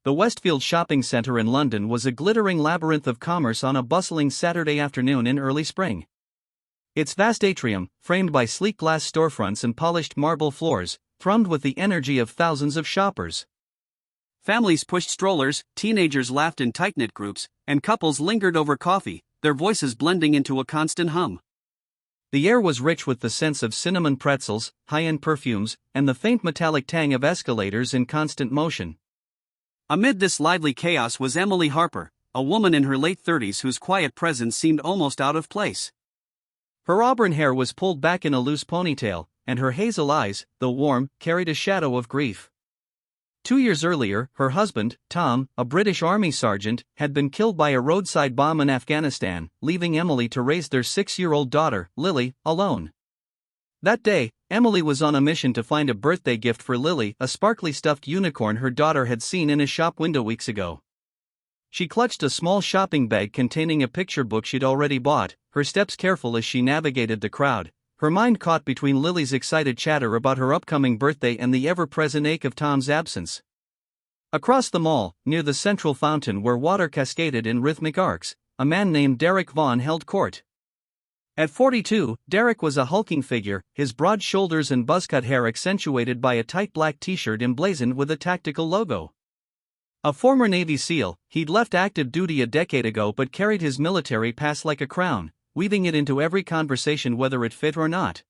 The Westfield Shopping Centre in London was a glittering labyrinth of commerce on a bustling Saturday afternoon in early spring. Its vast atrium, framed by sleek glass storefronts and polished marble floors, thrummed with the energy of thousands of shoppers. Families pushed strollers, teenagers laughed in tight-knit groups, and couples lingered over coffee, their voices blending into a constant hum. The air was rich with the scents of cinnamon pretzels, high-end perfumes, and the faint metallic tang of escalators in constant motion. Amid this lively chaos was Emily Harper, a woman in her late 30s whose quiet presence seemed almost out of place. Her auburn hair was pulled back in a loose ponytail, and her hazel eyes, though warm, carried a shadow of grief. 2 years earlier, her husband, Tom, a British Army sergeant, had been killed by a roadside bomb in Afghanistan, leaving Emily to raise their 6-year-old daughter, Lily, alone. That day, Emily was on a mission to find a birthday gift for Lily, a sparkly stuffed unicorn her daughter had seen in a shop window weeks ago. She clutched a small shopping bag containing a picture book she'd already bought, her steps careful as she navigated the crowd, her mind caught between Lily's excited chatter about her upcoming birthday and the ever-present ache of Tom's absence. Across the mall, near the central fountain where water cascaded in rhythmic arcs, a man named Derek Vaughan held court. At 42, Derek was a hulking figure, his broad shoulders and buzzcut hair accentuated by a tight black t-shirt emblazoned with a tactical logo. A former Navy SEAL, he'd left active duty a decade ago but carried his military past like a crown, weaving it into every conversation whether it fit or not.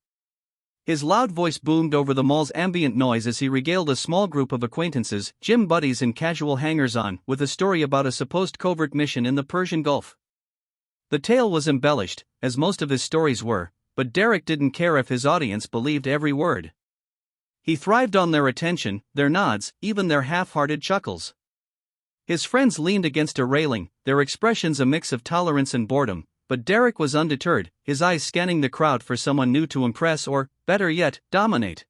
His loud voice boomed over the mall's ambient noise as he regaled a small group of acquaintances, gym buddies and casual hangers-on, with a story about a supposed covert mission in the Persian Gulf. The tale was embellished, as most of his stories were, but Derek didn't care if his audience believed every word. He thrived on their attention, their nods, even their half-hearted chuckles. His friends leaned against a railing, their expressions a mix of tolerance and boredom, but Derek was undeterred, his eyes scanning the crowd for someone new to impress or, better yet, dominate.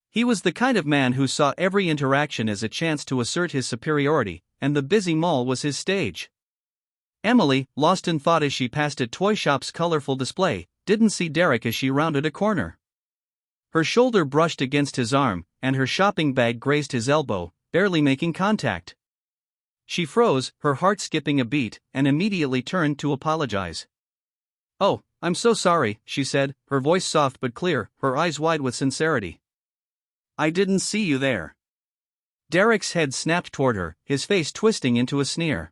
He was the kind of man who saw every interaction as a chance to assert his superiority, and the busy mall was his stage. Emily, lost in thought as she passed a toy shop's colorful display, didn't see Derek as she rounded a corner. Her shoulder brushed against his arm, and her shopping bag grazed his elbow, barely making contact. She froze, her heart skipping a beat, and immediately turned to apologize. "Oh, I'm so sorry," she said, her voice soft but clear, her eyes wide with sincerity. "I didn't see you there." Derek's head snapped toward her, his face twisting into a sneer.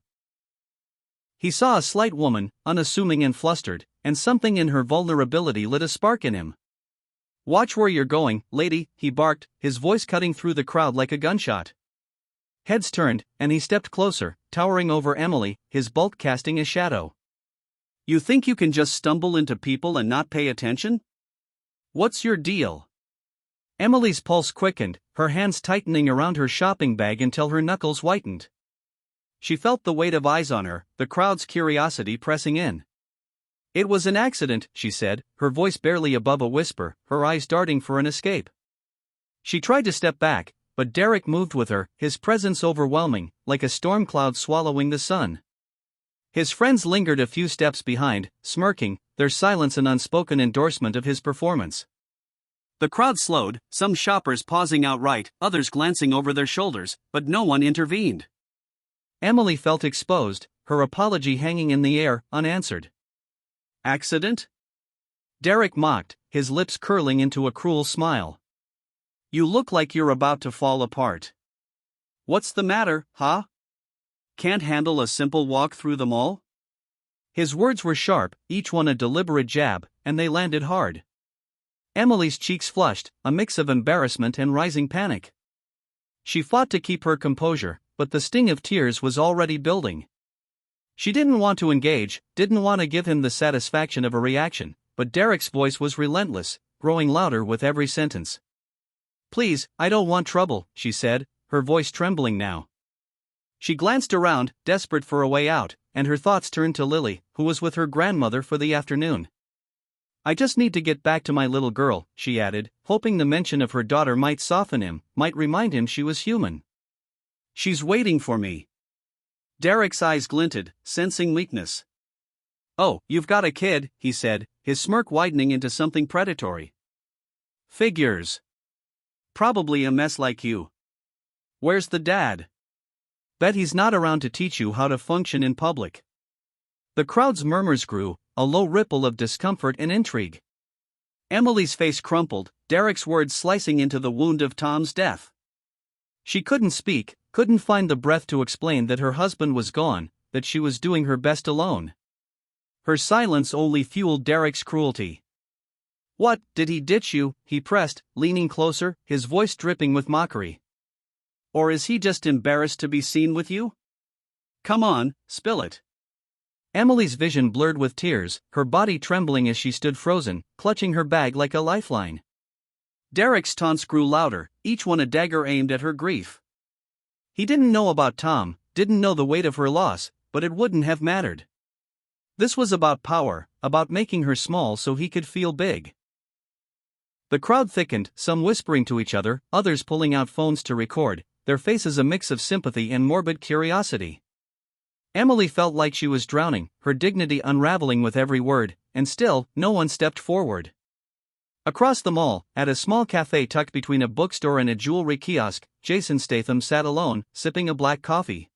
He saw a slight woman, unassuming and flustered, and something in her vulnerability lit a spark in him. "Watch where you're going, lady," he barked, his voice cutting through the crowd like a gunshot. Heads turned, and he stepped closer, towering over Emily, his bulk casting a shadow. "You think you can just stumble into people and not pay attention? What's your deal?" Emily's pulse quickened, her hands tightening around her shopping bag until her knuckles whitened. She felt the weight of eyes on her, the crowd's curiosity pressing in. "It was an accident," she said, her voice barely above a whisper, her eyes darting for an escape. She tried to step back, but Derek moved with her, his presence overwhelming, like a storm cloud swallowing the sun. His friends lingered a few steps behind, smirking, their silence an unspoken endorsement of his performance. The crowd slowed, some shoppers pausing outright, others glancing over their shoulders, but no one intervened. Emily felt exposed, her apology hanging in the air, unanswered. "Accident?" Derek mocked, his lips curling into a cruel smile. "You look like you're about to fall apart. What's the matter, huh? Can't handle a simple walk through the mall?" His words were sharp, each one a deliberate jab, and they landed hard. Emily's cheeks flushed, a mix of embarrassment and rising panic. She fought to keep her composure, but the sting of tears was already building. She didn't want to engage, didn't want to give him the satisfaction of a reaction, but Derek's voice was relentless, growing louder with every sentence. "Please, I don't want trouble," she said, her voice trembling now. She glanced around, desperate for a way out, and her thoughts turned to Lily, who was with her grandmother for the afternoon. "I just need to get back to my little girl," she added, hoping the mention of her daughter might soften him, might remind him she was human. "She's waiting for me." Derek's eyes glinted, sensing weakness. "Oh, you've got a kid," he said, his smirk widening into something predatory. "Figures. Probably a mess like you. Where's the dad?" Bet he's not around to teach you how to function in public. The crowd's murmurs grew, a low ripple of discomfort and intrigue. Emily's face crumpled, Derek's words slicing into the wound of Tom's death. She couldn't speak, couldn't find the breath to explain that her husband was gone, that she was doing her best alone. Her silence only fueled Derek's cruelty. "What, did he ditch you?" he pressed, leaning closer, his voice dripping with mockery. "Or is he just embarrassed to be seen with you? Come on, spill it." Emily's vision blurred with tears, her body trembling as she stood frozen, clutching her bag like a lifeline. Derek's taunts grew louder, each one a dagger aimed at her grief. He didn't know about Tom, didn't know the weight of her loss, but it wouldn't have mattered. This was about power, about making her small so he could feel big. The crowd thickened, some whispering to each other, others pulling out phones to record, their faces a mix of sympathy and morbid curiosity. Emily felt like she was drowning, her dignity unraveling with every word, and still, no one stepped forward. Across the mall, at a small cafe tucked between a bookstore and a jewelry kiosk, Jason Statham sat alone, sipping a black coffee.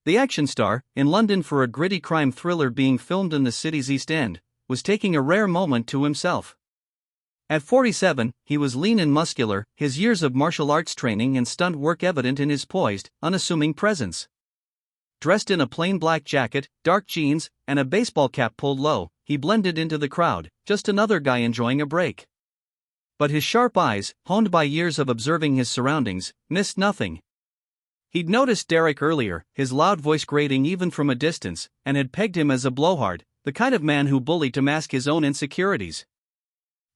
The action star, in London for a gritty crime thriller being filmed in the city's East End, was taking a rare moment to himself. At 47, he was lean and muscular, his years of martial arts training and stunt work evident in his poised, unassuming presence. Dressed in a plain black jacket, dark jeans, and a baseball cap pulled low, he blended into the crowd, just another guy enjoying a break. But his sharp eyes, honed by years of observing his surroundings, missed nothing. He'd noticed Derek earlier, his loud voice grating even from a distance, and had pegged him as a blowhard, the kind of man who bullied to mask his own insecurities.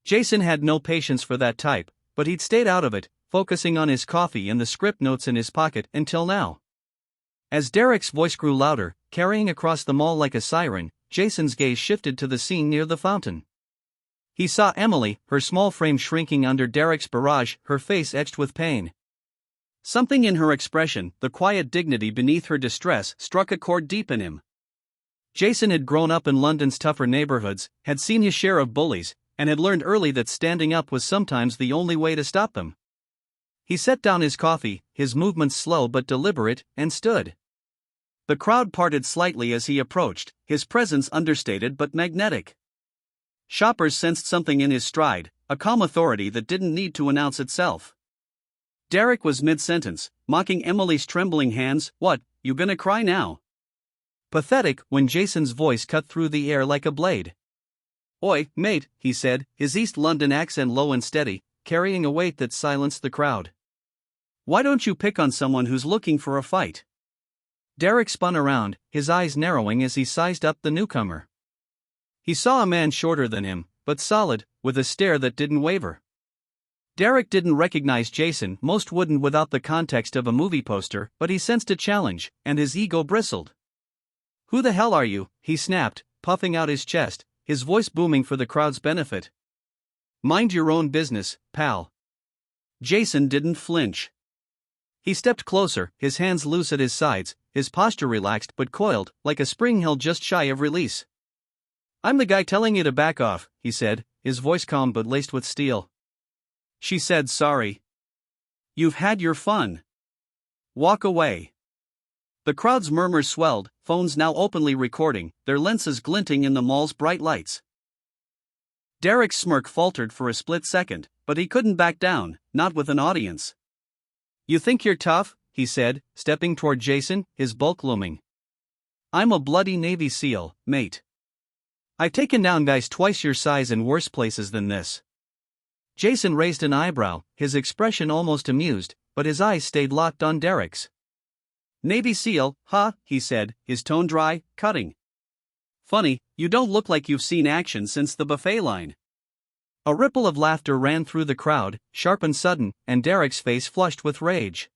Jason had no patience for that type, but he'd stayed out of it, focusing on his coffee and the script notes in his pocket until now. As Derek's voice grew louder, carrying across the mall like a siren, Jason's gaze shifted to the scene near the fountain. He saw Emily, her small frame shrinking under Derek's barrage, her face etched with pain. Something in her expression, the quiet dignity beneath her distress, struck a chord deep in him. Jason had grown up in London's tougher neighborhoods, had seen his share of bullies, and had learned early that standing up was sometimes the only way to stop them. He set down his coffee, his movements slow but deliberate, and stood. The crowd parted slightly as he approached, his presence understated but magnetic. Shoppers sensed something in his stride, a calm authority that didn't need to announce itself. Derek was mid-sentence, mocking Emily's trembling hands. "What, you gonna cry now?" Pathetic when Jason's voice cut through the air like a blade. "Oi, mate," he said, his East London accent low and steady, carrying a weight that silenced the crowd. "Why don't you pick on someone who's looking for a fight?" Derek spun around, his eyes narrowing as he sized up the newcomer. He saw a man shorter than him, but solid, with a stare that didn't waver. Derek didn't recognize Jason, most wouldn't without the context of a movie poster, but he sensed a challenge, and his ego bristled. "Who the hell are you?" he snapped, puffing out his chest, his voice booming for the crowd's benefit. "Mind your own business, pal." Jason didn't flinch. He stepped closer, his hands loose at his sides, his posture relaxed but coiled, like a spring held just shy of release. "I'm the guy telling you to back off," he said, his voice calm but laced with steel. She said, "Sorry. You've had your fun. Walk away." The crowd's murmurs swelled, phones now openly recording, their lenses glinting in the mall's bright lights. Derek's smirk faltered for a split second, but he couldn't back down, not with an audience. "You think you're tough?" he said, stepping toward Jason, his bulk looming. "I'm a bloody Navy SEAL, mate. I've taken down guys twice your size in worse places than this." Jason raised an eyebrow, his expression almost amused, but his eyes stayed locked on Derek's. "Navy SEAL, huh?" he said, his tone dry, cutting. "Funny, you don't look like you've seen action since the buffet line." A ripple of laughter ran through the crowd, sharp and sudden, and Derek's face flushed with rage.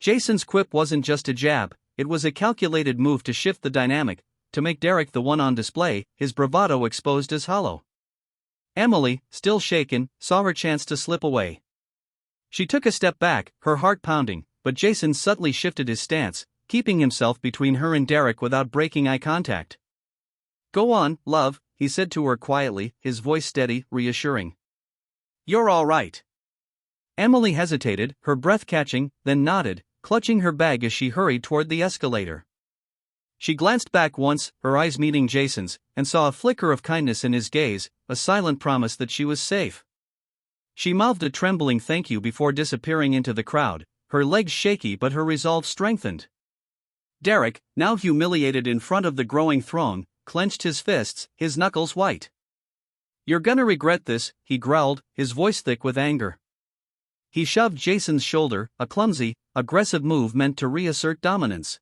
Jason's quip wasn't just a jab, it was a calculated move to shift the dynamic, to make Derek the one on display, his bravado exposed as hollow. Emily, still shaken, saw her chance to slip away. She took a step back, her heart pounding, but Jason subtly shifted his stance, keeping himself between her and Derek without breaking eye contact. "Go on, love," he said to her quietly, his voice steady, reassuring. "You're all right." Emily hesitated, her breath catching, then nodded, clutching her bag as she hurried toward the escalator. She glanced back once, her eyes meeting Jason's, and saw a flicker of kindness in his gaze, a silent promise that she was safe. She mouthed a trembling thank you before disappearing into the crowd, her legs shaky but her resolve strengthened. Derek, now humiliated in front of the growing throng, clenched his fists, his knuckles white. "You're gonna regret this," he growled, his voice thick with anger. He shoved Jason's shoulder, a clumsy, aggressive move meant to reassert dominance.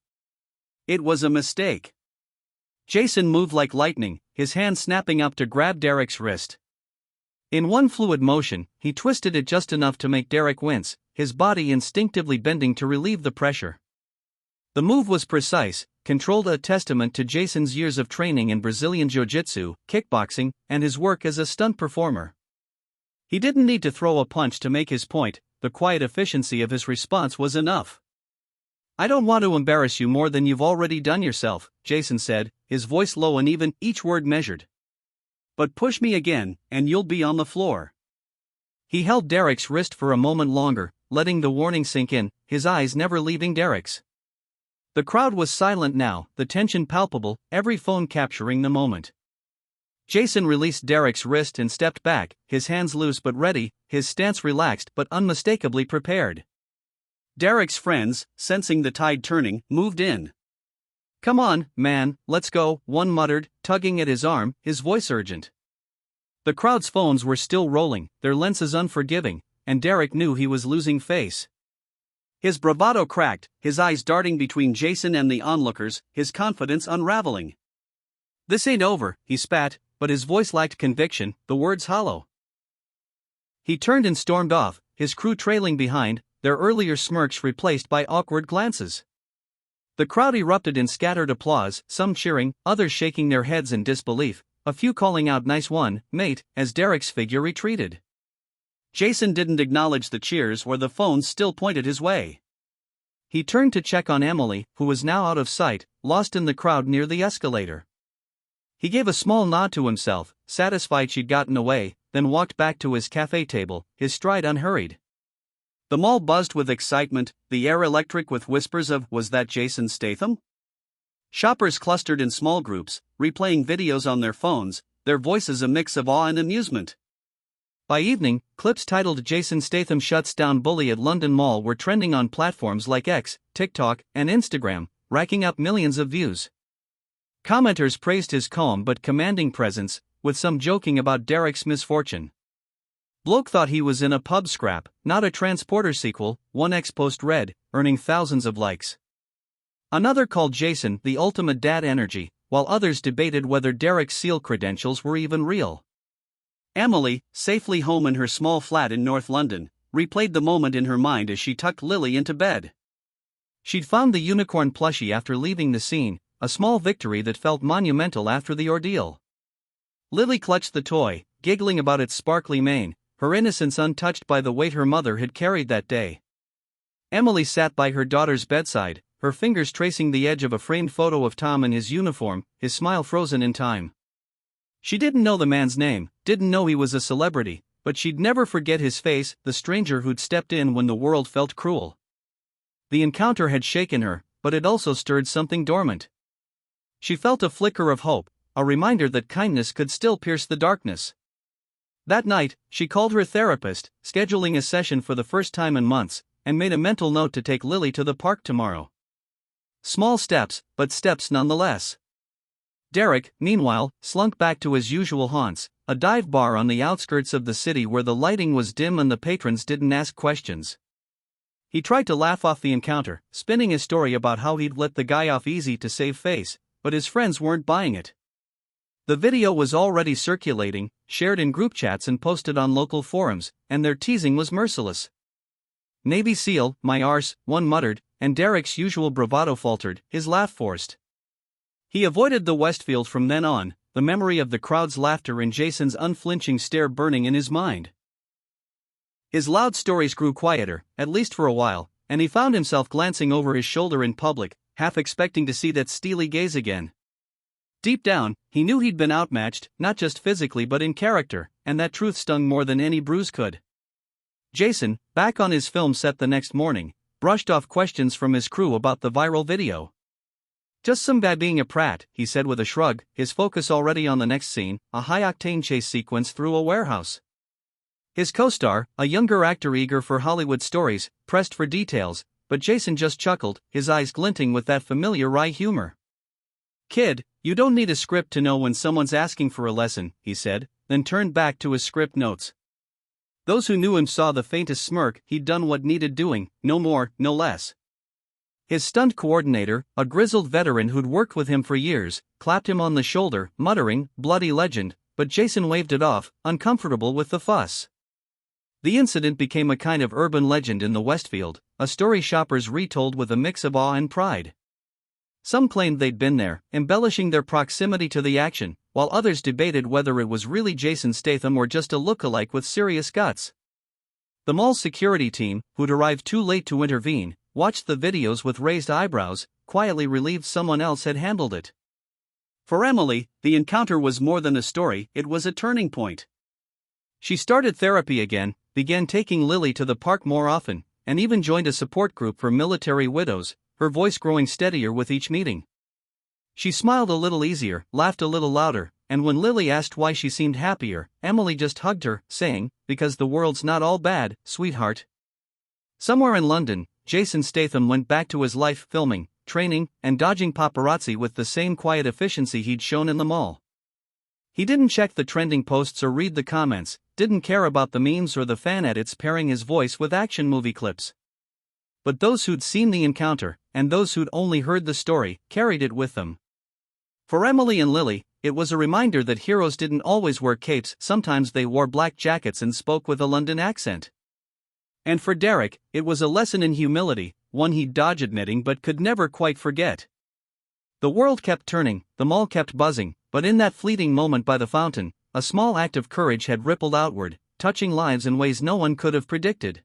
It was a mistake. Jason moved like lightning, his hand snapping up to grab Derek's wrist. In one fluid motion, he twisted it just enough to make Derek wince, his body instinctively bending to relieve the pressure. The move was precise, controlled, a testament to Jason's years of training in Brazilian jiu-jitsu, kickboxing, and his work as a stunt performer. He didn't need to throw a punch to make his point, the quiet efficiency of his response was enough. "I don't want to embarrass you more than you've already done yourself," Jason said, his voice low and even, each word measured. "But push me again, and you'll be on the floor." He held Derek's wrist for a moment longer, letting the warning sink in, his eyes never leaving Derek's. The crowd was silent now, the tension palpable, every phone capturing the moment. Jason released Derek's wrist and stepped back, his hands loose but ready, his stance relaxed but unmistakably prepared. Derek's friends, sensing the tide turning, moved in. "Come on, man, let's go," one muttered, tugging at his arm, his voice urgent. The crowd's phones were still rolling, their lenses unforgiving, and Derek knew he was losing face. His bravado cracked, his eyes darting between Jason and the onlookers, his confidence unraveling. "This ain't over," he spat, but his voice lacked conviction, the words hollow. He turned and stormed off, his crew trailing behind, their earlier smirks replaced by awkward glances. The crowd erupted in scattered applause, some cheering, others shaking their heads in disbelief, a few calling out "Nice one, mate," as Derek's figure retreated. Jason didn't acknowledge the cheers or the phones still pointed his way. He turned to check on Emily, who was now out of sight, lost in the crowd near the escalator. He gave a small nod to himself, satisfied she'd gotten away, then walked back to his cafe table, his stride unhurried. The mall buzzed with excitement, the air electric with whispers of, "Was that Jason Statham?" Shoppers clustered in small groups, replaying videos on their phones, their voices a mix of awe and amusement. By evening, clips titled "Jason Statham Shuts Down Bully at London Mall" were trending on platforms like X, TikTok, and Instagram, racking up millions of views. Commenters praised his calm but commanding presence, with some joking about Derek's misfortune. "Bloke thought he was in a pub scrap, not a transporter sequel," one ex-post read, earning thousands of likes. Another called Jason the ultimate dad energy, while others debated whether Derek's SEAL credentials were even real. Emily, safely home in her small flat in North London, replayed the moment in her mind as she tucked Lily into bed. She'd found the unicorn plushie after leaving the scene, a small victory that felt monumental after the ordeal. Lily clutched the toy, giggling about its sparkly mane, her innocence untouched by the weight her mother had carried that day. Emily sat by her daughter's bedside, her fingers tracing the edge of a framed photo of Tom in his uniform, his smile frozen in time. She didn't know the man's name, didn't know he was a celebrity, but she'd never forget his face, the stranger who'd stepped in when the world felt cruel. The encounter had shaken her, but it also stirred something dormant. She felt a flicker of hope, a reminder that kindness could still pierce the darkness. That night, she called her therapist, scheduling a session for the first time in months, and made a mental note to take Lily to the park tomorrow. Small steps, but steps nonetheless. Derek, meanwhile, slunk back to his usual haunts, a dive bar on the outskirts of the city where the lighting was dim and the patrons didn't ask questions. He tried to laugh off the encounter, spinning his story about how he'd let the guy off easy to save face, but his friends weren't buying it. The video was already circulating, shared in group chats and posted on local forums, and their teasing was merciless. "Navy SEAL, my arse," one muttered, and Derek's usual bravado faltered, his laugh forced. He avoided the Westfield from then on, the memory of the crowd's laughter and Jason's unflinching stare burning in his mind. His loud stories grew quieter, at least for a while, and he found himself glancing over his shoulder in public, half expecting to see that steely gaze again. Deep down, he knew he'd been outmatched, not just physically but in character, and that truth stung more than any bruise could. Jason, back on his film set the next morning, brushed off questions from his crew about the viral video. "Just some guy being a prat," he said with a shrug, his focus already on the next scene, a high-octane chase sequence through a warehouse. His co-star, a younger actor eager for Hollywood stories, pressed for details, but Jason just chuckled, his eyes glinting with that familiar wry humor. "Kid, you don't need a script to know when someone's asking for a lesson," he said, then turned back to his script notes. Those who knew him saw the faintest smirk. He'd done what needed doing, no more, no less. His stunt coordinator, a grizzled veteran who'd worked with him for years, clapped him on the shoulder, muttering, "Bloody legend," but Jason waved it off, uncomfortable with the fuss. The incident became a kind of urban legend in the Westfield, a story shoppers retold with a mix of awe and pride. Some claimed they'd been there, embellishing their proximity to the action, while others debated whether it was really Jason Statham or just a look-alike with serious guts. The mall's security team, who'd arrived too late to intervene, watched the videos with raised eyebrows, quietly relieved someone else had handled it. For Emily, the encounter was more than a story, it was a turning point. She started therapy again, began taking Lily to the park more often, and even joined a support group for military widows, her voice growing steadier with each meeting. She smiled a little easier, laughed a little louder, and when Lily asked why she seemed happier, Emily just hugged her, saying, "Because the world's not all bad, sweetheart." Somewhere in London, Jason Statham went back to his life filming, training, and dodging paparazzi with the same quiet efficiency he'd shown in the mall. He didn't check the trending posts or read the comments, didn't care about the memes or the fan edits pairing his voice with action movie clips. But those who'd seen the encounter, and those who'd only heard the story, carried it with them. For Emily and Lily, it was a reminder that heroes didn't always wear capes, sometimes they wore black jackets and spoke with a London accent. And for Derek, it was a lesson in humility, one he'd dodge admitting but could never quite forget. The world kept turning, the mall kept buzzing, but in that fleeting moment by the fountain, a small act of courage had rippled outward, touching lives in ways no one could have predicted.